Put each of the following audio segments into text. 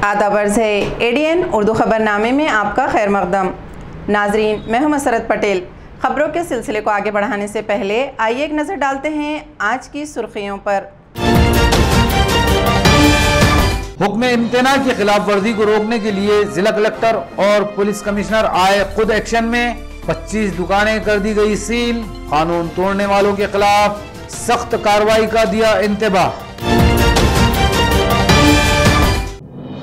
आदाब अर्ज़ है एडीएन उर्दू खबरनामे में आपका खैर मकदम। नाजरीन, मैं हूं मसरत पटेल। खबरों के सिलसिले को आगे बढ़ाने से पहले आइए एक नज़र डालते हैं आज की सुर्खियों पर। हुक्म इम्तना की खिलाफ वर्जी को रोकने के लिए जिला कलेक्टर और पुलिस कमिश्नर आए खुद एक्शन में। 25 दुकानें कर दी गई सील। कानून तोड़ने वालों के खिलाफ सख्त कार्रवाई का दिया इंतबाह।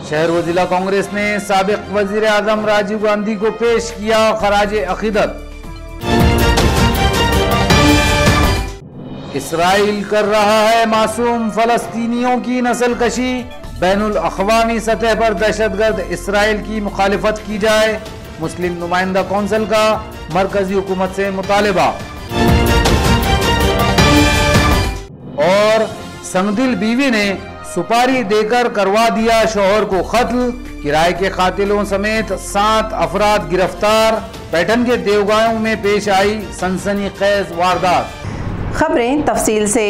शहर व जिला कांग्रेस ने साबिक वजीर आजम राजीव गांधी को पेश किया खराज अकीदत। इसराइल कर रहा है मासूम फलस्तीनियों की नस्ल कशी। बैनुल अक़वामी सतह पर दहशतगर्द इसराइल की मुखालिफत की जाए। मुस्लिम नुमाइंदा कौंसिल का मरकजी हुकूमत से मुतालिबा। और संगदिल बीवी ने सुपारी देकर करवा दिया शौहर को कत्ल। किराए के कातिलों समेत 7 अफराद गिरफ्तार। पैठन के देवगांव में पेश आई सनसनीखेज वारदात। खबरें तफसील से।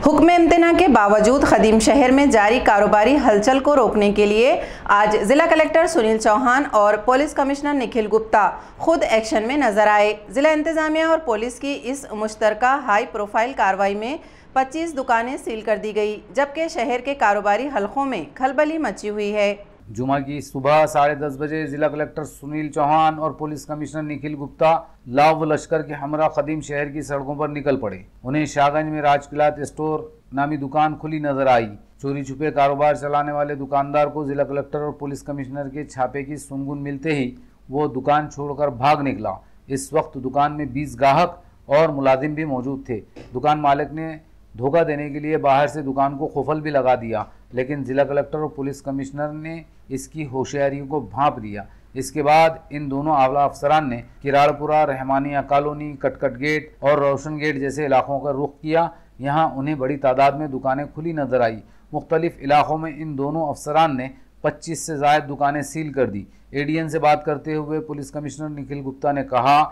हुक्म इम्तना के बावजूद खदीम शहर में जारी कारोबारी हलचल को रोकने के लिए आज जिला कलेक्टर सुनील चौहान और पुलिस कमिश्नर निखिल गुप्ता खुद एक्शन में नजर आए। जिला इंतजामिया और पुलिस की इस मुश्तरका हाई प्रोफाइल कार्रवाई में 25 दुकानें सील कर दी गई, जबकि शहर के कारोबारी हलकों में खलबली मची हुई है। जुमा की सुबह 10:30 बजे जिला कलेक्टर सुनील चौहान और पुलिस कमिश्नर निखिल गुप्ता लाव लश्कर के हमरा खदीम शहर की सड़कों पर निकल पड़े। उन्हें शाहगंज में राजकिलात स्टोर नामी दुकान खुली नजर आई। चोरी छुपे कारोबार चलाने वाले दुकानदार को जिला कलेक्टर और पुलिस कमिश्नर के छापे की सुनगुन मिलते ही वो दुकान छोड़कर भाग निकला। इस वक्त दुकान में 20 ग्राहक और मुलाजिम भी मौजूद थे। दुकान मालिक ने धोखा देने के लिए बाहर से दुकान को खुफल भी लगा दिया, लेकिन जिला कलेक्टर और पुलिस कमिश्नर ने इसकी होशियारी को भांप लिया। इसके बाद इन दोनों आला अफसरान ने किराड़पुरा, रहमानिया कॉलोनी, कटकट गेट और रोशन गेट जैसे इलाकों का रुख किया। यहाँ उन्हें बड़ी तादाद में दुकानें खुली नजर आई। मुख्तलिफ इलाकों में इन दोनों अफसरान ने 25 से ज़ायद दुकानें सील कर दी। एडीएन से बात करते हुए पुलिस कमिश्नर निखिल गुप्ता ने कहा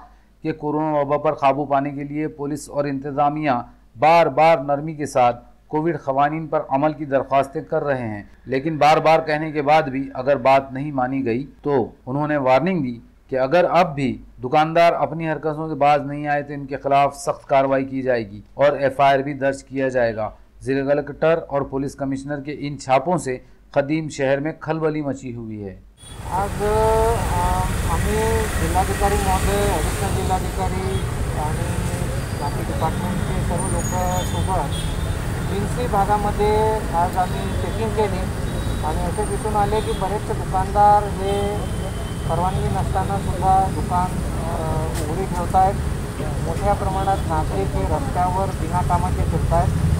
कि कोरोना वबा पर काबू पाने के लिए पुलिस और इंतजामिया बार बार नरमी के साथ कोविड क़वानीन पर अमल की दरख्वास्तें कर रहे हैं, लेकिन बार बार कहने के बाद भी अगर बात नहीं मानी गई तो उन्होंने वार्निंग दी कि अगर अब भी दुकानदार अपनी हरकतों से बाज नहीं आए तो इनके खिलाफ सख्त कार्रवाई की जाएगी और FIR भी दर्ज किया जाएगा। जिला कलेक्टर और पुलिस कमिश्नर के इन छापों से खदीम शहर में खलबली मची हुई है। आज आम्ही जिल्हाधिकारी महोदय, ॲडिशनल जिल्हाधिकारी आणि बाकी डिपार्टमेंटचे सर्व लोक सोबत जिन्सी भागामध्ये आज आम्ही चेकिंग केली आणि असे दिसून आले की बरेचसे दुकानदार हे परवानगी नसताना सुद्धा दुकान उघडी ठेवत आहेत। मोठ्या प्रमाणात नागरिक हे रस्त्यावर बिनाकामाचे फिरत आहेत।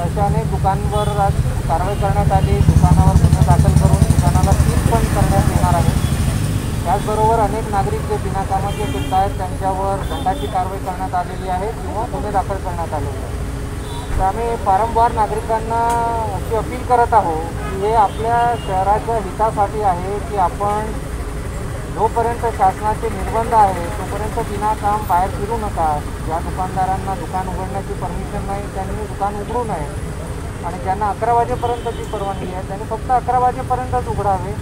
अशा अनेक दुकानांवर आज कारवाई करण्यात आली। दुकानावर गुन्हे दाखल करून दुकानाला सील पण करण्यात येणार आहे। त्याचबरोबर अनेक नागरिक जे बिनाकामाचे फिरत आहेत त्यांच्यावर दंडाची कारवाई करण्यात आलेली आहे किंवा गुन्हे दाखल करण्यात आलेले आहेत। तर आम्ही वारंवार नागरिकांना अशी अपील करत आहोत की हे आपल्या शहराच्या हितासाठी आहे की आपण जोपर्यंत शासनाचे निर्बंध आहे तोपर्यंत बिनाकाम बाहेर फिरू नका। ज्या दुकानदारांना दुकान उघडण्याची परमिशन नाही त्यांनी दुकान उघडू नये आणि ज्यांना 11 वाजेपर्यंतची परवानगी आहे त्यांनी फक्त 11 वाजेपर्यंतच उघडावे।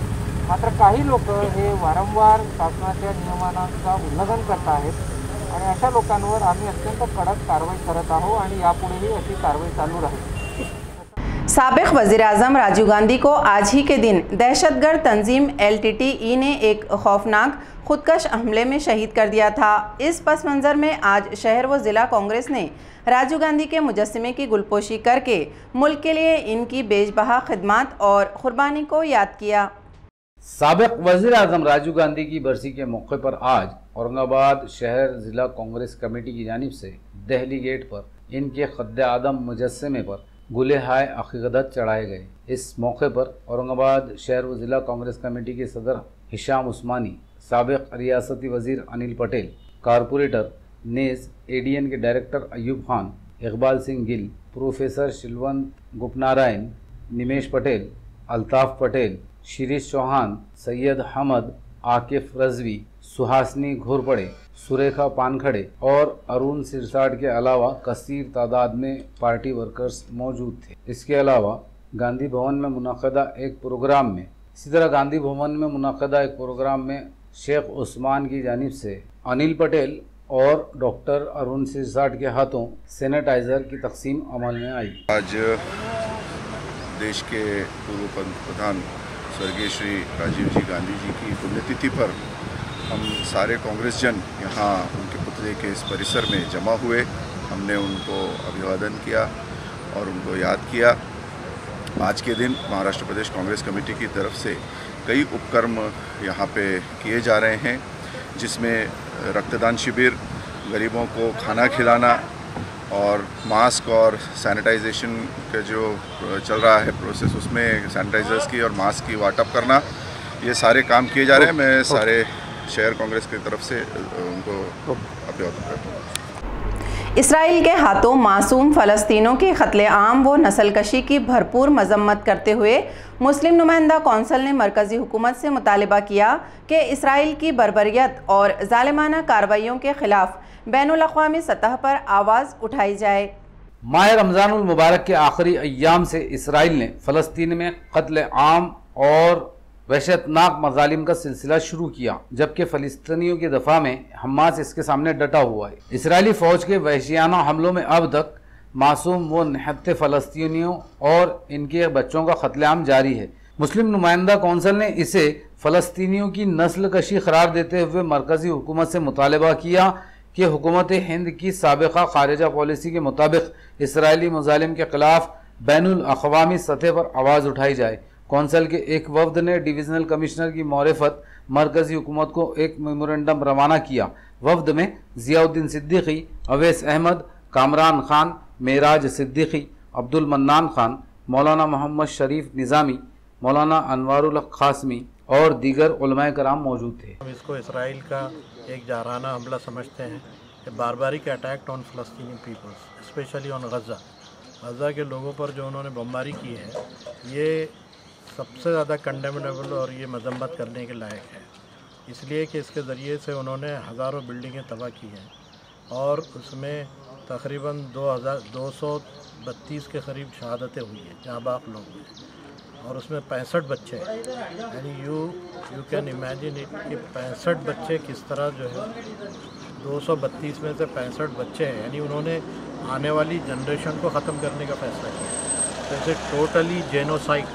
मात्र काही लोक हे वारंवार शासनाच्या नियमांचा उल्लंघन करत आहेत आणि अशा लोकांवर आम्ही अत्यंत कडक कारवाई करत आहोत आणि यापुढेही अशी कारवाई चालू राहील। साबिक वजीर आजम राजीव गांधी को आज ही के दिन दहशतगर्द तंजीम LTTE ने एक खौफनाक खुदकश हमले में शहीद कर दिया था। इस पस मंज़र में आज शहर व ज़िला कांग्रेस ने राजीव गांधी के मुजस्समे की गुलपोशी करके मुल्क के लिए इनकी बेजबहा खिदमत और कुर्बानी को याद किया। साबिक वज़ीर आज़म राजीव गांधी की बरसी के मौके पर आज औरंगाबाद शहर ज़िला कांग्रेस कमेटी की जानिब से दहली गेट पर इनके खद्दे आदम मुजस्समे पर गुले हाय अकीदत चढ़ाए गए। इस मौके पर औरंगाबाद शहर व ज़िला कांग्रेस कमेटी के सदर हिशाम उस्मानी, साबिक रियासती वज़ीर अनिल पटेल, कारपोरेटर नेज़, एडीएन के डायरेक्टर अयूब खान, इकबाल सिंह गिल, प्रोफेसर शिलवंत गुपनारायण, निमेश पटेल, अल्ताफ़ पटेल, शिरीष चौहान, सैयद हमद, आकिफ रजवी, सुहासनी घोरपड़े, सुरेखा पानखड़े और अरुण सिरसाट के अलावा कसीर तादाद में पार्टी वर्कर्स मौजूद थे। इसके अलावा गांधी भवन में मुनक़दा एक प्रोग्राम में इसी तरह गांधी भवन में मुनक़दा एक प्रोग्राम में शेख उस्मान की जानिब से अनिल पटेल और डॉक्टर अरुण सिरसाट के हाथों सैनिटाइज़र की तकसीम अमल में आई। आज देश के पूर्व प्रधान स्वर्गीय श्री राजीव जी गांधी जी की पुण्यतिथि पर हम सारे कांग्रेस जन यहाँ उनके पुतले के इस परिसर में जमा हुए। हमने उनको अभिवादन किया और उनको याद किया। आज के दिन महाराष्ट्र प्रदेश कांग्रेस कमेटी की तरफ से कई उपक्रम यहाँ पे किए जा रहे हैं, जिसमें रक्तदान शिविर, गरीबों को खाना खिलाना और मास्क और सैनिटाइजेशन का जो चल रहा है प्रोसेस, उसमें सैनिटाइजर्स की और मास्क की वाटअप करना, ये सारे काम किए जा रहे हैं। मैं सारे शहर कांग्रेस की तरफ से उनको अभिवादन करता हूँ। इसराइल के हाथों मासूम फ़लस्तीनों के क़त्ल-ए-आम व नस्लकशी की भरपूर मजम्मत करते हुए मुस्लिम नुमाइंदा कौंसिल ने मरकज़ी हुकूमत से मुतालिबा किया कि इसराइल की बर्बरियत और ज़ालिमाना कार्रवाइयों के ख़िलाफ़ बैनुल-अक़वामी सतह पर आवाज़ उठाई जाए। माह रमज़ानुल मुबारक के आखिरी अय्याम से इसराइल ने फ़लस्तीन में क़त्ल-ए-आम और वहशतनाक मज़ालिम का सिलसिला शुरू किया, जबकि फ़लस्तीनियों की दफ़ा में हमास इसके सामने डटा हुआ है। इसराइली फ़ौज के वहशियाना हमलों में अब तक मासूम व निहत्ते फ़लस्तीनियों और इनके बच्चों का क़त्ल-ए-आम जारी है। मुस्लिम नुमाइंदा कौंसिल ने इसे फ़लस्तीनियों की नस्ल कशी करार देते हुए मरकज़ी हुकूमत से मुतालबा किया कि हुकूमत हिंद की साबिक़ा ख़ारिजा पॉलिसी के मुताबिक इसराइली मुज़ालिम के ख़िलाफ़ बैनुल अक़वामी सतह पर आवाज़ उठाई जाए। कौंसिल के एक वफ्द ने डिवीज़नल कमिश्नर की मारिफत मरकज़ी हुकूमत को एक मेमोरेंडम रवाना किया। वफ्द में ज़ियाउद्दीन सिद्दीकी, अवैस अहमद, कामरान खान, मेराज सिद्दीकी, अब्दुल मन्नान खान, मौलाना मोहम्मद शरीफ निज़ामी, मौलाना अनवारुल हक क़ासमी और दीगर उलमाए कराम मौजूद थे। हम इसको इसराइल का एक जाराना हमला समझते हैं, बारबारिक अटैक ऑन फ़लस्तीनी पीपल्स, स्पेशली ऑन गज़ा के लोगों पर जो उन्होंने बमबारी की है, ये सबसे ज़्यादा कंडेमनेबल और ये मजम्मत करने के लायक है, इसलिए कि इसके ज़रिए से उन्होंने हज़ारों बिल्डिंगें तबाह की हैं और उसमें तकरीबन 232 के करीब शहादतें हुई हैं, जहाँ बाक लोग हैं, और उसमें 65 बच्चे हैं। यानी यू कैन इमेजिन इट कि 65 बच्चे किस तरह जो है 232 में से 65 बच्चे हैं, यानी उन्होंने आने वाली जनरेशन को ख़त्म करने का फ़ैसला किया। तो इसे टोटली जेनोसाइड,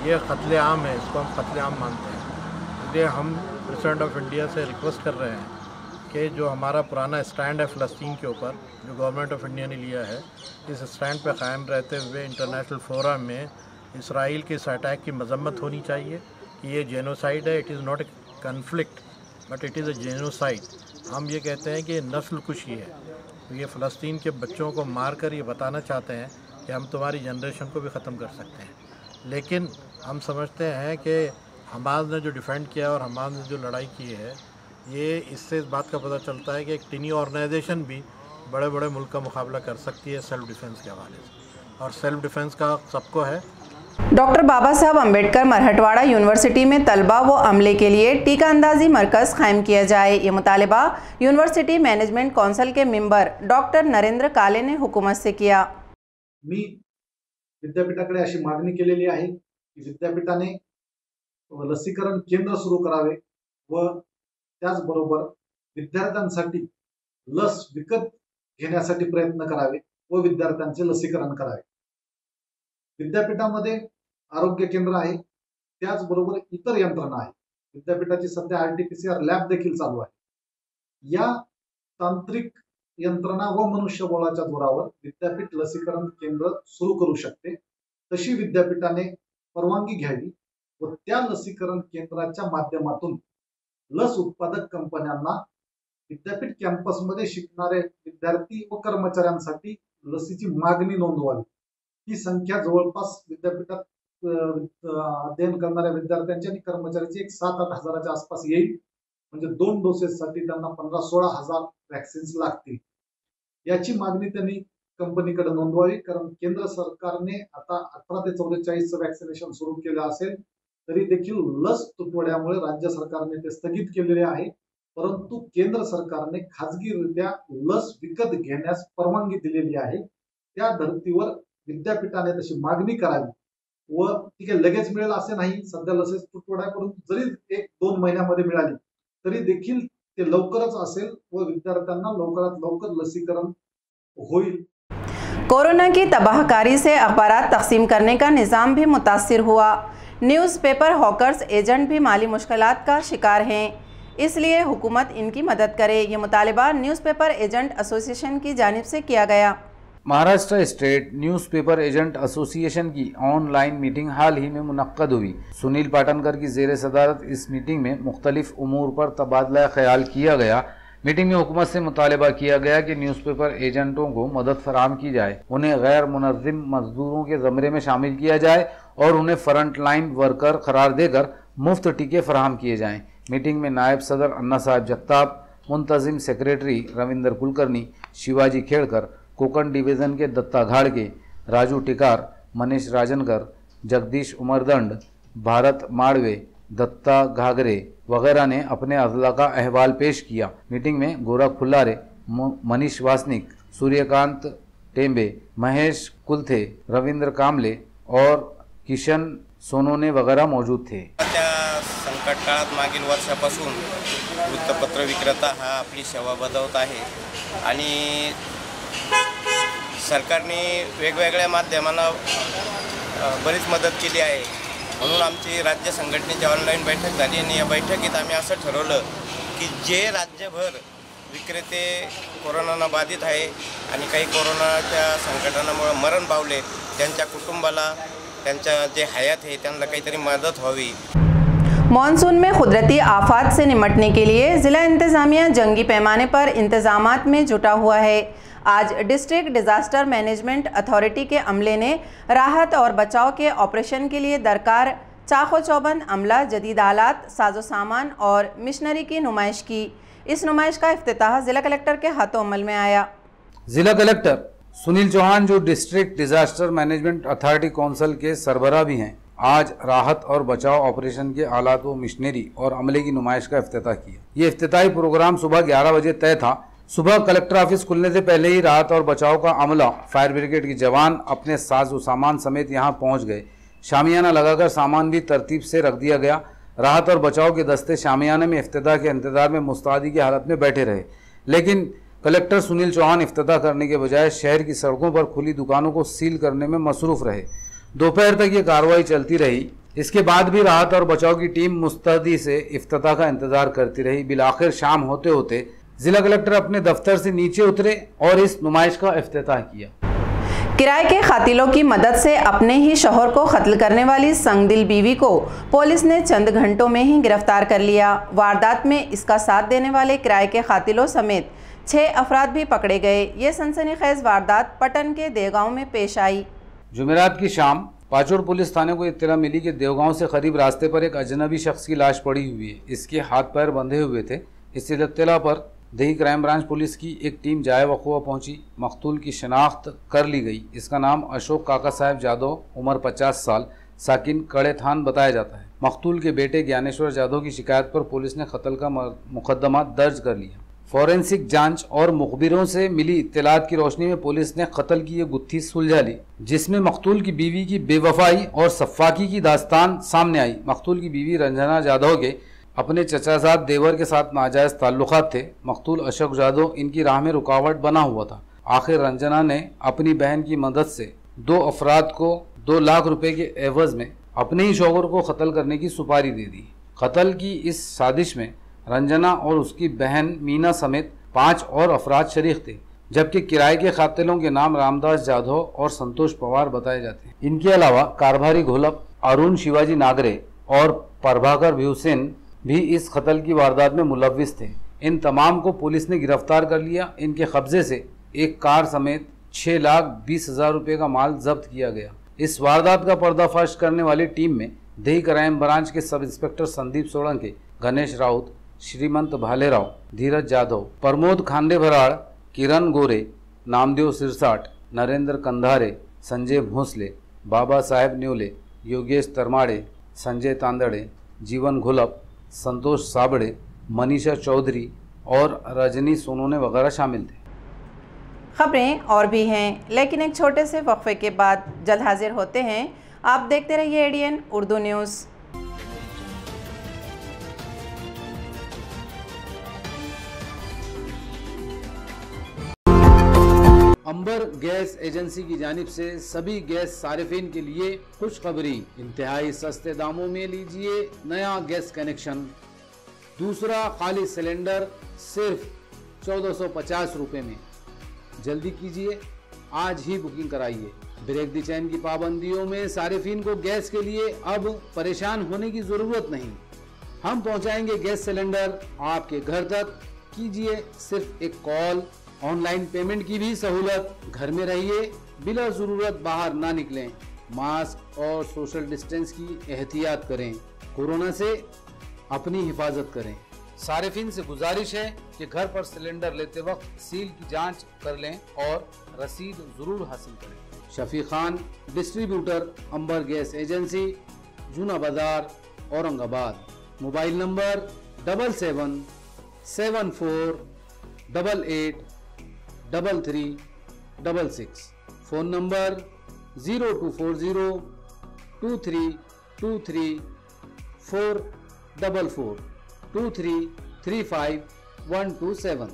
ये क़त्ल-ए-आम है, इसको हम क़त्ल-ए-आम मानते हैं। इसलिए हम प्रेसिडेंट ऑफ इंडिया से रिक्वेस्ट कर रहे हैं कि जो हमारा पुराना स्टैंड है फ़लस्तीन के ऊपर, जो गवर्नमेंट ऑफ इंडिया ने लिया है, इस स्टैंड पे क़ायम रहते हुए इंटरनेशनल फोरम में इसराइल के इस अटैक की मजम्मत होनी चाहिए कि ये जेनोसाइड है। It is not a conflict but it is a genocide. हम ये कहते हैं कि नस्ल कुशी है, तो ये फ़लस्तीन के बच्चों को मार कर ये बताना चाहते हैं कि हम तुम्हारी जनरेशन को भी ख़त्म कर सकते हैं। लेकिन हम समझते हैं कि हमास ने जो डिफेंड किया और हमास ने जो लड़ाई की है, ये इससे इस बात का पता चलता है कि एक टिनी ऑर्गेनाइजेशन भी बड़े बड़े मुल्क का मुकाबला कर सकती है सेल्फ़ डिफेंस के हवाले से, और सेल्फ़ डिफेंस का सबको है। डॉक्टर बाबा साहब अम्बेडकर मरहटवाड़ा यूनिवर्सिटी में तलबा व अमले के लिए टीका अंदाजी मरकज़ कायम किया जाए। ये मुतालिबा यूनिवर्सिटी मैनेजमेंट कौंसिल के मेंबर डॉक्टर नरेंद्र काले ने हुकूमत से किया। मी विद्यापीठाकडे अशी मागणी केलेली आहे की विद्यापीठाने लसीकरण केंद्र सुरू करावे व त्याचबरोबर विद्यार्थ्यांसाठी लस विकत घेण्यासाठी प्रयत्न करावे व विद्यार्थ्यांचे लसीकरण करावे। विद्यापीठामध्ये आरोग्य केंद्र आहे, त्याचबरोबर इतर यंत्रणा आहे। विद्यापीठाची सध्या आरटीपीसीआर लॅब देखील चालू आहे। या तांत्रिक यंत्रणा व मनुष्यबळाच्या जोरावर विद्यापीठ लसीकरण केंद्र सुरू करू शकते। तशी विद्यापीठाने परवानगी घ्यावी व त्या लसीकरण केंद्राच्या माध्यमातून लस उत्पादक कंपन्यांना विद्यापीठ कॅम्पसमध्ये शिकणारे विद्यार्थी व कर्मचाऱ्यांसाठी लसीची मागणी नोंदवावी। ही संख्या जवळपास विद्यापीठात अध्ययन करणाऱ्या विद्यार्थ्यांची आणि कर्मचाऱ्यांची एक 7-8 हजाराच्या आसपास येईल। म्हणजे 2 डोसेससाठी त्यांना 15-16 हजार वॅक्सिन्स लागतील। याची मागणी त्यांनी कंपनीकडे नोंदवावी, कारण केंद्र सरकारने आता 18 ते 44 वॅक्सिनेशन सुरू केलं असेल तरी देखील लस तुटवड्यामुळे राज्य सरकारने ते स्थगित केलेले आहे। परंतु केंद्र सरकारने खाजगीरित्या लस विकत घेण्यास परवानगी दिलेली आहे। त्या धर्तीवर विद्यापीठाने तशी मागणी करावी व ठीक आहे लगेच मिळेल असे नाही, सध्या लसीचा तुटवडा आहे, परंतु जरी 1-2 महिन्यामध्ये मिळाली तरी देखील ते लवकरच असेल व विद्यार्थ्यांना लवकरात लवकर लसीकरण होईल। कोरोना की तबाहकारी से अखबारात तकसीम करने का निज़ाम भी मुतासिर हुआ। न्यूज़पेपर हॉकर्स एजेंट भी माली मुश्किलात का शिकार हैं, इसलिए हुकूमत इनकी मदद करे। ये मुतालिबा न्यूज़पेपर एजेंट एसोसिएशन की जानिब से किया गया। Maharashtra state newspaper agent association की ऑनलाइन मीटिंग हाल ही में मुनक्कद हुई। सुनील पाटनकर की ज़ेर सदारत इस मीटिंग में मुख्तलिफ उमूर पर तबादला ख्याल किया गया। मीटिंग में हुकूमत से मुतालिबा किया गया कि न्यूज़पेपर एजेंटों को मदद फराहम की जाए, उन्हें गैर मुनज़्ज़िम मजदूरों के ज़मरे में शामिल किया जाए और उन्हें फ्रंट लाइन वर्कर करार देकर मुफ्त टीके फराहम किए जाएँ। मीटिंग में नायब सदर अन्ना साहब जगताप, मुंतजिम सेक्रेटरी रविंदर कुलकर्णी, शिवाजी खेड़कर, कोकण डिवीज़न के दत्ता घाड़के, राजू टिकार, मनीष राजनकर, जगदीश उमरदंड, भारत माड़वे, दत्ता घागरे वगैरह ने अपने अजला का अहवाल पेश किया। मीटिंग में गोरख फुल्लारे, मनीष वासनिक, सूर्यकांत टेम्बे, महेश कुलथे, रविंद्र कामले और किशन सोनोने वगैरह मौजूद थे। संकट काळात मागील वर्षापासून वृत्तपत्र विक्रेता हा आपली सेवा बजावत आहे आणि सरकारने वेगवेगळ्या माध्यमांना बरीच मदत केली आहे। म्हणून आमची राज्य संघटनेची ऑनलाईन बैठक झाली आणि या बैठकीत आम्ही असं ठरवलं की जे राज्यभर विक्रेते कोरोनानं बाधित आहे आणि काही कोरोनाच्या संकटामुळे मरण पावले त्यांच्या कुटुंबाला त्यांच्या जे हयात आहे त्यांना काहीतरी मदत व्हावी। मॉनसून में कुदरती आफात से निपटने के लिए ज़िला इंतज़ामिया जंगी पैमाने पर इंतज़ामात में जुटा हुआ है। आज डिस्ट्रिक्ट डिज़ास्टर मैनेजमेंट अथॉरिटी के अमले ने राहत और बचाव के ऑपरेशन के लिए दरकार चाको चौबंद अमला, जदीद आलात, साजो सामान और मिशनरी की नुमाइश की। इस नुमाइश का इफ्तिताह ज़िला कलेक्टर के हाथों अमल में आया। ज़िला कलेक्टर सुनील चौहान, जो district disaster management authority council के सरबराह भी हैं, आज राहत और बचाव ऑपरेशन के आलात व मशीनरी और अमले की नुमाइश का इफ्तिताह किया। ये इफ्तिताही प्रोग्राम सुबह 11 बजे तय था। सुबह कलेक्टर ऑफिस खुलने से पहले ही राहत और बचाव का अमला, फायर ब्रिगेड के जवान अपने साज व सामान समेत यहाँ पहुँच गए। शामियाना लगाकर सामान भी तरतीब से रख दिया गया। राहत और बचाव के दस्ते शामियाने में इफ्तिताह के इंतजार में मुस्तैदी की हालत में बैठे रहे, लेकिन कलेक्टर सुनील चौहान इफ्तिताह करने के बजाय शहर की सड़कों पर खुली दुकानों को सील करने में मसरूफ़ रहे। दोपहर तक ये कार्रवाई चलती रही। इसके बाद भी राहत और बचाव की टीम मुस्तैदी से इफ्तिताह का इंतजार करती रही। बिलाखिर शाम होते होते जिला कलेक्टर अपने दफ्तर से नीचे उतरे और इस नुमाइश का इफ्तिताह किया। किराए के कातिलों की मदद से अपने ही शौहर को कत्ल करने वाली संगदिल बीवी को पुलिस ने चंद घंटों में ही गिरफ्तार कर लिया। वारदात में इसका साथ देने वाले किराए के कातिलों समेत 6 अफराद भी पकड़े गए। ये सनसनीखेज वारदात पटन के देवगांव में पेश आई। जुमेरात की शाम पाचोड़ पुलिस थाने को इत्तला मिली कि देवगांव से करीब रास्ते पर एक अजनबी शख्स की लाश पड़ी हुई है। इसके हाथ पैर बंधे हुए थे। इस इत्तला पर दही क्राइम ब्रांच पुलिस की एक टीम जाए वक़ुआ पहुंची। मकतूल की शनाख्त कर ली गई। इसका नाम अशोक काका साहब जादव, उम्र 50 साल, साकिन कड़े थान बताया जाता है। मकतूल के बेटे ज्ञानेश्वर जादव की शिकायत पर पुलिस ने कत्ल का मुकदमा दर्ज कर लिया। फॉरेंसिक जांच और मुखबिरों से मिली इत्तलात की रोशनी में पुलिस ने कत्ल की ये गुत्थी सुलझा ली, जिसमें मकतूल की बीवी की बेवफाई और सफ़ाकी की दास्तान सामने आई। मकतूल की बीवी रंजना जादव के अपने चचाजाद देवर के साथ नाजायज़ ताल्लुकात थे। मकतूल अशोक जादव इनकी राह में रुकावट बना हुआ था। आखिर रंजना ने अपनी बहन की मदद से 2 अफराद को 2 लाख रुपए के एवज़ में अपने ही शौहर को कत्ल करने की सुपारी दे दी। कत्ल की इस साजिश में रंजना और उसकी बहन मीना समेत 5 और अफराद शरीक थे, जबकि किराए के कातिलों के नाम रामदास जाधव और संतोष पवार बताए जाते हैं। इनके अलावा कारभारी घोलप, अरुण शिवाजी नागरे और प्रभाकर भीवसेन भी इस कत्ल की वारदात में मुलव्विस थे। इन तमाम को पुलिस ने गिरफ्तार कर लिया। इनके कब्जे से एक कार समेत 6,20,000 रुपये का माल जब्त किया गया। इस वारदात का पर्दाफाश करने वाली टीम में दही क्राइम ब्रांच के सब इंस्पेक्टर संदीप सोलंके, गणेश राउत, श्रीमंत भालेराव, धीरज जाधव, प्रमोद खांडे भराड़, किरण गोरे, नामदेव सिरसाट, नरेंद्र कंधारे, संजय भोसले, बाबा साहेब न्योले, योगेश तरमाड़े, संजय तांदड़े, जीवन घोलप, संतोष साबड़े, मनीषा चौधरी और रजनी सोनोने वगैरह शामिल थे। खबरें और भी हैं, लेकिन एक छोटे से वक्फे के बाद जल्द हाजिर होते हैं। आप देखते रहिए ADN उर्दू न्यूज़। अंबर गैस एजेंसी की जानिब से सभी गैस सारिफिन के लिए खुशखबरी, इंतहाई सस्ते दामों में लीजिए नया गैस कनेक्शन। दूसरा खाली सिलेंडर सिर्फ 1450 रुपये में। जल्दी कीजिए, आज ही बुकिंग कराइए। ब्रेक द चेन की पाबंदियों में सारिफिन को गैस के लिए अब परेशान होने की जरूरत नहीं। हम पहुंचाएंगे गैस सिलेंडर आपके घर तक। कीजिए सिर्फ एक कॉल। ऑनलाइन पेमेंट की भी सहूलत। घर में रहिए, बिला जरूरत बाहर ना निकलें। मास्क और सोशल डिस्टेंस की एहतियात करें। कोरोना से अपनी हिफाजत करें। सारिफिन से गुजारिश है कि घर पर सिलेंडर लेते वक्त सील की जांच कर लें और रसीद जरूर हासिल करें। शफी खान, डिस्ट्रीब्यूटर, अंबर गैस एजेंसी, जूना बाजार, Aurangabad. Mobile number 7774883366। Phone number 0240232344 2335 127।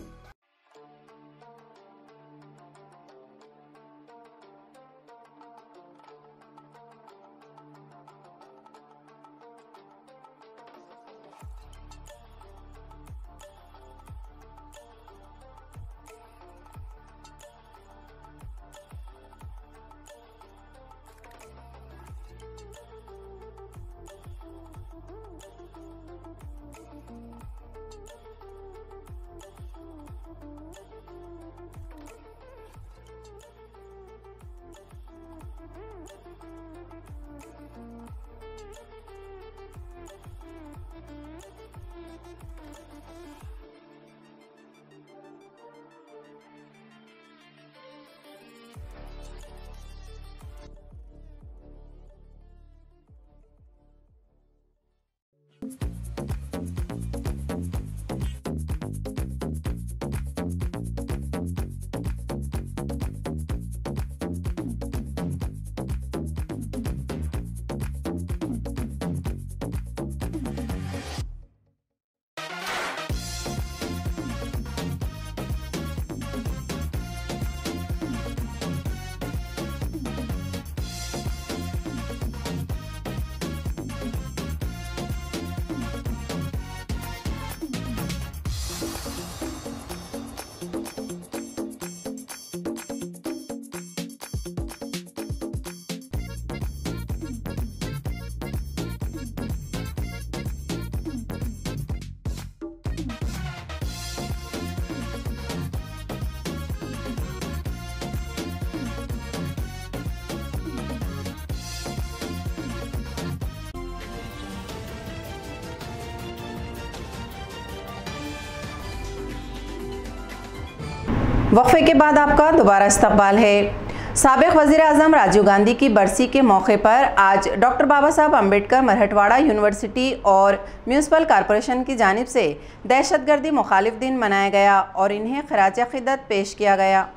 वक्फे के बाद आपका दोबारा इस्तकबाल है। साबिक वज़ीर आज़म राजीव गांधी की बरसी के मौके पर आज डॉक्टर बाबा साहब अम्बेडकर मरहटवाड़ा यूनिवर्सिटी और म्यूनसिपल कॉरपोरेशन की जानिब से दहशतगर्दी मुखालिफ दिन मनाया गया और इन्हें खराज अक़ीदत पेश किया गया।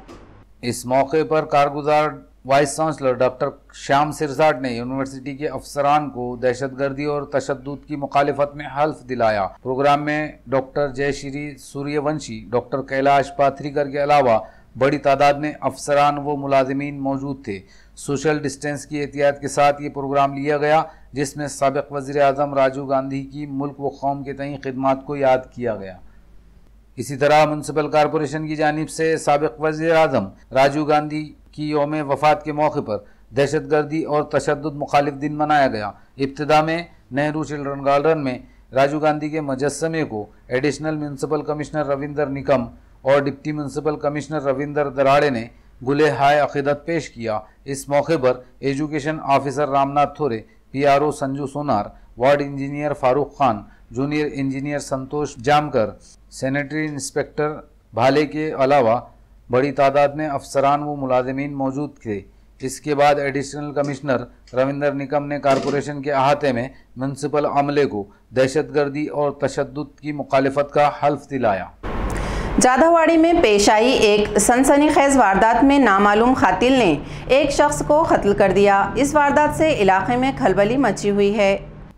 इस मौके पर कारगुजार vice chancellor doctor Shyam Sirsat ने यूनिवर्सिटी के अफसरान को दहशतगर्दी और तशद्दुद की मुखालिफत में हल्फ दिलाया। प्रोग्राम में डॉक्टर जयश्री सूर्यवंशी, डॉक्टर कैलाश पाथरीकर के अलावा बड़ी तादाद में अफसरान व मुलाजिमीन मौजूद थे। सोशल डिस्टेंस की एहतियात के साथ ये प्रोग्राम लिया गया, जिसमें साबिक वज़ीर आज़म राजीव गांधी की मुल्क व कौम के तईं खिदमात को याद किया गया। इसी तरह म्यूनसिपल कॉरपोरेशन की जानिब से साबिक वज़ीर आज़म राजीव गांधी की यौम वफ़ात के मौके पर दहशतगर्दी और तशद्दुद मुखालिफ दिन मनाया गया। इब्तिदा में नेहरू चिल्ड्रन गार्डन में राजीव गांधी के मुजस्समे को additional municipal commissioner Ravinder Nikam और deputy municipal commissioner Ravinder Darade ने गुले हाय अक़ीदत पेश किया। इस मौके पर education officer Ramnath Thore, PRO Sanju Sonar, ward engineer Farooq Khan, junior engineer Santosh Jamkar, sanitary inspector Bhale के अलावा बड़ी तादाद में अफसरान व मुलाजिमीन मौजूद थे। इसके बाद एडिशनल कमिश्नर रविंदर निकम ने कॉरपोरेशन के अहाते में म्यूनसिपल अमले को दहशतगर्दी और तशद्दुद की मुखालिफत का हल्फ दिलाया। जाधववाड़ी में पेश आई एक सनसनीखेज वारदात में नामालूम कातिल ने एक शख्स को कत्ल कर दिया। इस वारदात से इलाके में खलबली मची हुई है।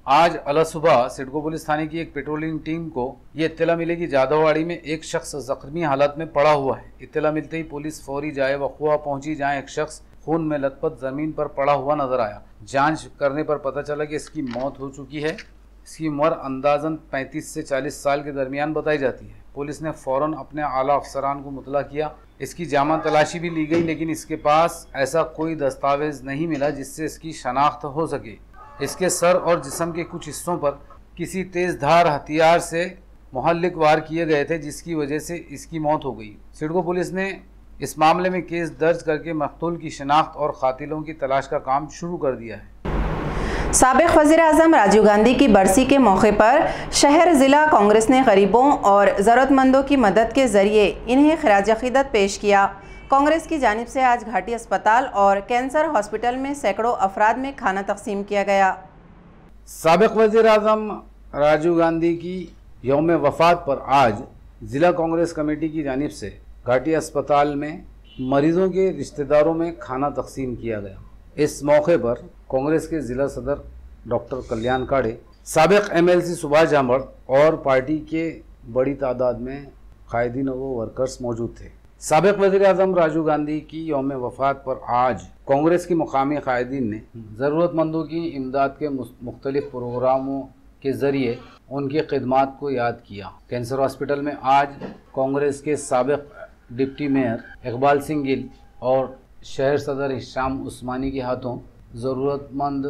आज अल सुबह सिडको पुलिस थाने की एक पेट्रोलिंग टीम को ये इत्तला मिली कि जाधववाड़ी में एक शख्स जख्मी हालत में पड़ा हुआ है। इत्तला मिलते ही पुलिस फौरी जाए वक़ुआ पहुंची, जहां एक शख्स खून में लथपथ जमीन पर पड़ा हुआ नजर आया। जांच करने पर पता चला कि इसकी मौत हो चुकी है। इसकी उम्र अंदाजन 35 से 40 साल के दरमियान बताई जाती है। पुलिस ने फौरन अपने आला अफसरान को मुतला किया। इसकी जामा तलाशी भी ली गई, लेकिन इसके पास ऐसा कोई दस्तावेज नहीं मिला जिससे इसकी शनाख्त हो सके। इसके सर और जिस्म के कुछ हिस्सों पर किसी तेज धार हथियार से मुहल्लिक वार किए गए थे, जिसकी वजह से इसकी मौत हो गई। सिडको पुलिस ने इस मामले में केस दर्ज करके मकतूल की शनाख्त और कातिलों की तलाश का काम शुरू कर दिया है। साबिक वज़ीर आज़म राजीव गांधी की बरसी के मौके पर शहर ज़िला कांग्रेस ने गरीबों और ज़रूरतमंदों की मदद के ज़रिए इन्हें खिराज अक़ीदत पेश किया। कांग्रेस की जानिब से आज घाटी अस्पताल और कैंसर हॉस्पिटल में सैकड़ों अफराद में खाना तकसीम किया गया। साबिक वज़ीर आज़म राजीव गांधी की यौम वफ़ात पर आज ज़िला कांग्रेस कमेटी की जानिब से घाटी अस्पताल में मरीजों के रिश्तेदारों में खाना तकसीम किया गया। इस मौके पर कांग्रेस के ज़िला सदर डॉक्टर कल्याण काड़े, साबिक MLC सुभाष झामड़ और पार्टी के बड़ी तादाद में कायदीन व वर्कर्स मौजूद थे। साबिक वज़ीर आज़म राजीव गांधी की यौम वफ़ात पर आज कांग्रेस की मुकामी कायदीन ने ज़रूरतमंदों की इमदाद के मुख्तलिफ प्रोग्रामों के ज़रिए उनकी खिदमात को याद किया। कैंसर हॉस्पिटल में आज कांग्रेस के साबिक डिप्टी मेयर इकबाल सिंह गिल और शहर सदर हिशाम उस्मानी के हाथों ज़रूरतमंद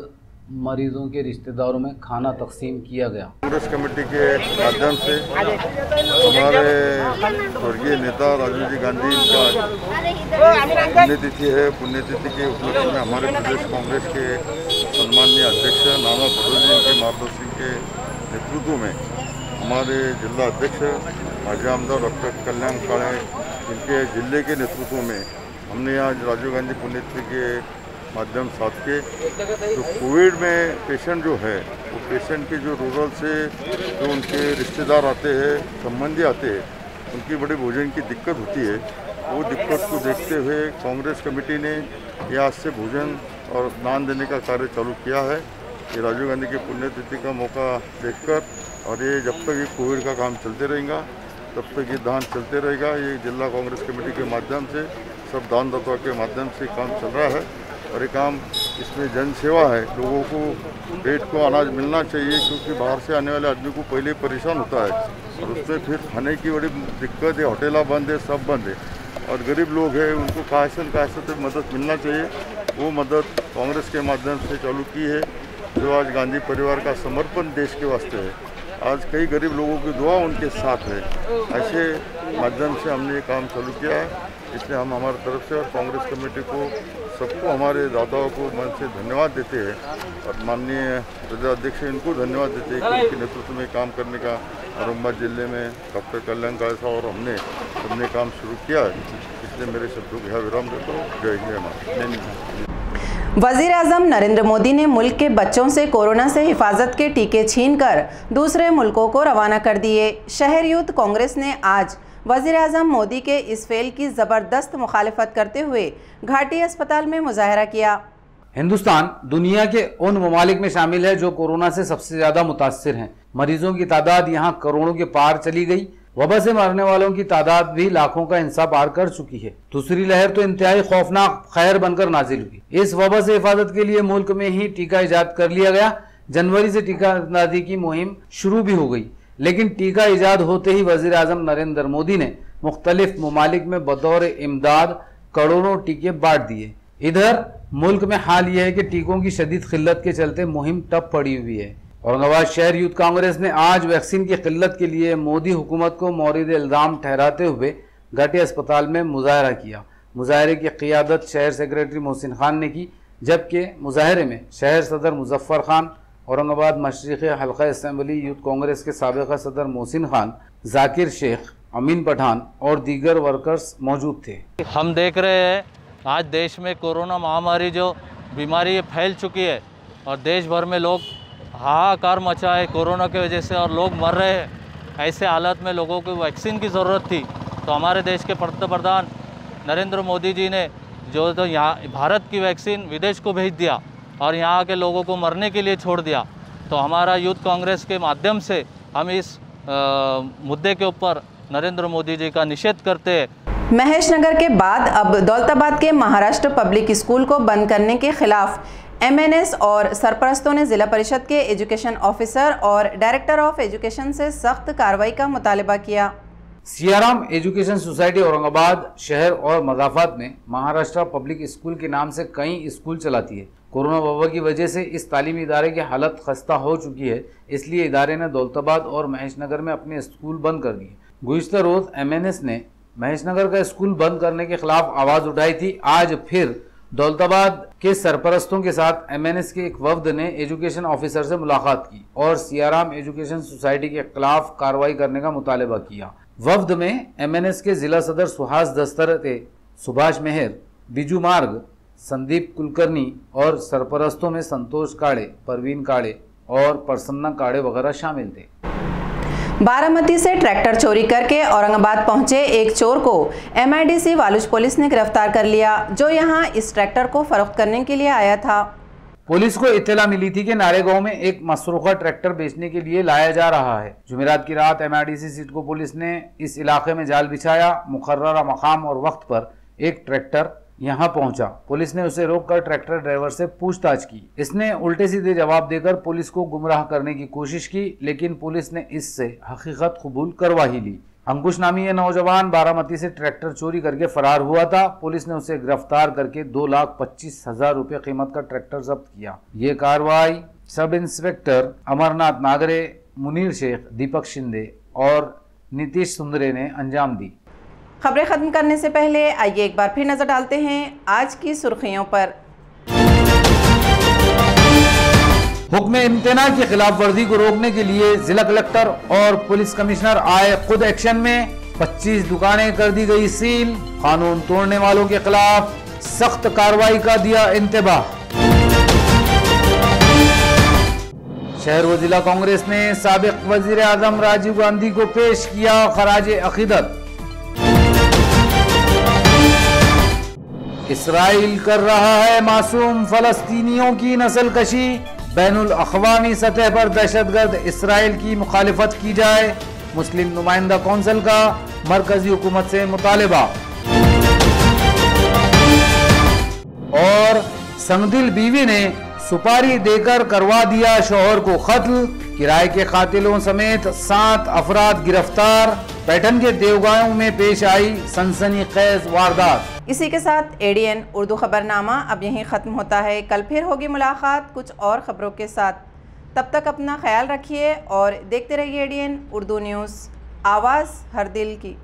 मरीजों के रिश्तेदारों में खाना तकसीम किया गया। कांग्रेस कमेटी के माध्यम से हमारे स्वर्गीय नेता राजीव जी गांधी का पुण्यतिथि है। पुण्यतिथि के उपलक्ष्य में हमारे प्रदेश कांग्रेस के सम्माननीय अध्यक्ष नाना पटोले जी के मार्गदर्शन के नेतृत्व में हमारे जिला अध्यक्ष माजी आमदार डॉक्टर कल्याण काड़े, इनके जिले के नेतृत्व में हमने आज राजीव गांधी पुण्यतिथि के माध्यम साथ के जो कोविड में पेशेंट जो है, वो पेशेंट के जो रूरल से जो उनके रिश्तेदार आते हैं, संबंधी आते हैं, उनकी बड़ी भोजन की दिक्कत होती है। वो दिक्कत को देखते हुए कांग्रेस कमेटी ने यहाँ से भोजन और दान देने का कार्य चालू किया है। ये राजीव गांधी की पुण्यतिथि का मौका देखकर, और ये जब तक ये कोविड का काम चलते रहेगा तब तक ये दान चलते रहेगा। ये जिला कांग्रेस कमेटी के माध्यम से सब दानदाताओं के माध्यम से काम चल रहा है, और ये काम इसमें जन सेवा है। लोगों को पेट को अनाज मिलना चाहिए, क्योंकि बाहर से आने वाले आदमी को पहले परेशान होता है और उसमें फिर खाने की बड़ी दिक्कत है। होटला बंद है, सब बंद है, और गरीब लोग हैं, उनको कहाँ से तो मदद मिलना चाहिए। वो मदद कांग्रेस के माध्यम से चालू की है, जो आज गांधी परिवार का समर्पण देश के वास्ते है। आज कई गरीब लोगों की दुआ उनके साथ है। ऐसे माध्यम से हमने ये काम चालू किया है, इसलिए हम हमारी तरफ से और कांग्रेस कमेटी को सबको, हमारे दादाओं को मन से धन्यवाद देते हैं, और माननीय प्रदेश अध्यक्ष इनको धन्यवाद देते हैं कि उनके नेतृत्व में काम करने का औरंगाबाद जिले में डॉक्टर कल्याण काड़े साहब और हमने काम शुरू किया है। इसलिए मेरे शब्दों को यहाँ विराम देता हूँ। जय हिंद। वज़ीर आज़म नरेंद्र मोदी ने मुल्क के बच्चों से कोरोना से हिफाजत के टीके छीनकर दूसरे मुल्कों को रवाना कर दिए। शहर यूथ कांग्रेस ने आज वज़ीर आज़म मोदी के इस फेल की ज़बरदस्त मुखालिफत करते हुए घाटी अस्पताल में मुजाहरा किया। हिंदुस्तान दुनिया के उन ममालिक में शामिल है जो कोरोना से सबसे ज़्यादा मुतासिर हैं। मरीजों की तादाद यहाँ करोड़ों के पार चली गई। वबा से मरने वालों की तादाद भी लाखों का इंसा पार कर चुकी है। दूसरी लहर तो इंतहाई खौफनाक खैर बनकर नाजिल हुई। इस वबा से हिफाजत के लिए मुल्क में ही टीका इजाद कर लिया गया। जनवरी से टीका नादी की मुहिम शुरू भी हो गई, लेकिन टीका इजाद होते ही वज़ीर आज़म नरेंद्र मोदी ने मुख्तलिफ ममालिक में बतौर इमदाद करोड़ों टीके बांट दिए। इधर मुल्क में हाल यह है कि टीकों की शदीद किल्लत के चलते मुहिम ठप पड़ी हुई है। औरंगाबाद शहर यूथ कांग्रेस ने आज वैक्सीन की किल्लत के लिए मोदी हुकूमत को मौरिद इल्ज़ाम ठहराते हुए घाटी अस्पताल में मुजाहरा किया। मुजाहरे की क़ियादत शहर सेक्रेटरी मोहसिन खान ने की, जबकि मुजाहरे में शहर सदर मुजफ्फर खान, औरंगाबाद मशरिक़ी हल्का असम्बली यूथ कांग्रेस के साबिक़ा सदर मोहसिन खान, जाकिर शेख, अमीन पठान और दीगर वर्कर्स मौजूद थे। हम देख रहे हैं आज देश में कोरोना महामारी जो बीमारी फैल चुकी है और देश भर में लोग हाहाकार मचा है कोरोना की वजह से और लोग मर रहे हैं। ऐसे हालत में लोगों को वैक्सीन की ज़रूरत थी तो हमारे देश के पंतप्रधान नरेंद्र मोदी जी ने जो तो यहाँ भारत की वैक्सीन विदेश को भेज दिया और यहाँ के लोगों को मरने के लिए छोड़ दिया। तो हमारा यूथ कांग्रेस के माध्यम से हम इस मुद्दे के ऊपर नरेंद्र मोदी जी का निषेध करते हैं। महेशनगर के बाद अब दौलताबाद के महाराष्ट्र पब्लिक स्कूल को बंद करने के खिलाफ एमएनएस और सरपरस्तों ने जिला परिषद के एजुकेशन ऑफिसर और डायरेक्टर ऑफ एजुकेशन से सख्त कार्रवाई का मुतालबा किया। सियाराम एजुकेशन सोसाइटी औरंगाबाद शहर और मज़ाफात में महाराष्ट्र पब्लिक स्कूल के नाम से कई स्कूल चलाती है। कोरोना वबा की वजह से इस तालीमी इदारे की हालत खस्ता हो चुकी है, इसलिए इदारे ने दौलताबाद और महेशनगर में अपने स्कूल बंद कर दिए। गुज़िश्ता रोज़ एमएनएस ने महेशनगर का स्कूल बंद करने के खिलाफ आवाज़ उठाई थी। आज फिर दौलताबाद के सरपरस्तों के साथ एमएनएस के एक वफ्द ने एजुकेशन ऑफिसर से मुलाकात की और सियाराम एजुकेशन सोसाइटी के खिलाफ कार्रवाई करने का मुतालबा किया। वफ्द में एमएनएस के जिला सदर सुहास दस्तरते, सुभाष मेहर, बिजू मार्ग, संदीप कुलकर्णी और सरपरस्तों में संतोष काड़े, परवीन काड़े और प्रसन्ना काड़े वगैरह शामिल थे। बारामती से ट्रैक्टर चोरी करके औरंगाबाद पहुंचे एक चोर को एमआईडीसी वालुज पुलिस ने गिरफ्तार कर लिया, जो यहां इस ट्रैक्टर को फरोख्त करने के लिए आया था। पुलिस को इत्तला मिली थी कि नारेगांव में एक मसरूखा ट्रैक्टर बेचने के लिए लाया जा रहा है। जुमेरात की रात एमआईडीसी सिडको पुलिस ने इस इलाके में जाल बिछाया। मुकर्ररा मकाम और वक्त पर एक ट्रैक्टर यहां पहुंचा। पुलिस ने उसे रोककर ट्रैक्टर ड्राइवर से पूछताछ की। इसने उल्टे सीधे जवाब देकर पुलिस को गुमराह करने की कोशिश की, लेकिन पुलिस ने इससे हकीकत कबूल करवा ही ली। अंकुश नामी यह नौजवान बारामती से ट्रैक्टर चोरी करके फरार हुआ था। पुलिस ने उसे गिरफ्तार करके 2,25,000 रुपये कीमत का ट्रैक्टर जब्त किया। ये कार्रवाई सब इंस्पेक्टर अमरनाथ नागरे, मुनीर शेख, दीपक शिंदे और नीतीश सुंदरे ने अंजाम दी। खबरें खत्म करने से पहले आइए एक बार फिर नजर डालते हैं आज की सुर्खियों पर। हुक्म इम्तना की खिलाफ वर्जी को रोकने के लिए जिला कलेक्टर और पुलिस कमिश्नर आए खुद एक्शन में। 25 दुकानें कर दी गई सील। कानून तोड़ने वालों के खिलाफ सख्त कार्रवाई का दिया इंतबाह। शहर व जिला कांग्रेस ने साबिक वजीर आजम राजीव गांधी को पेश किया खराजे अकीदत। इसराइल कर रहा है मासूम फलस्तीनियों की नस्लकशी। बैनुल अक़वामी सतह पर दहशतगर्द इसराइल की मुखालिफत की जाए। मुस्लिम नुमाइंदा कौंसिल का मरकजी हुकूमत से मुतालबा। और संगदिल बीवी ने सुपारी देकर करवा दिया शौहर को कत्ल। किराए के कातिलों समेत 7 अफराद गिरफ्तार। पैठन के देवगांव में पेश आई सनसनीखेज वारदात। इसी के साथ एडीएन उर्दू खबरनामा अब यहीं ख़त्म होता है। कल फिर होगी मुलाकात कुछ और ख़बरों के साथ। तब तक अपना ख्याल रखिए और देखते रहिए एडीएन उर्दू न्यूज़, आवाज़ हर दिल की।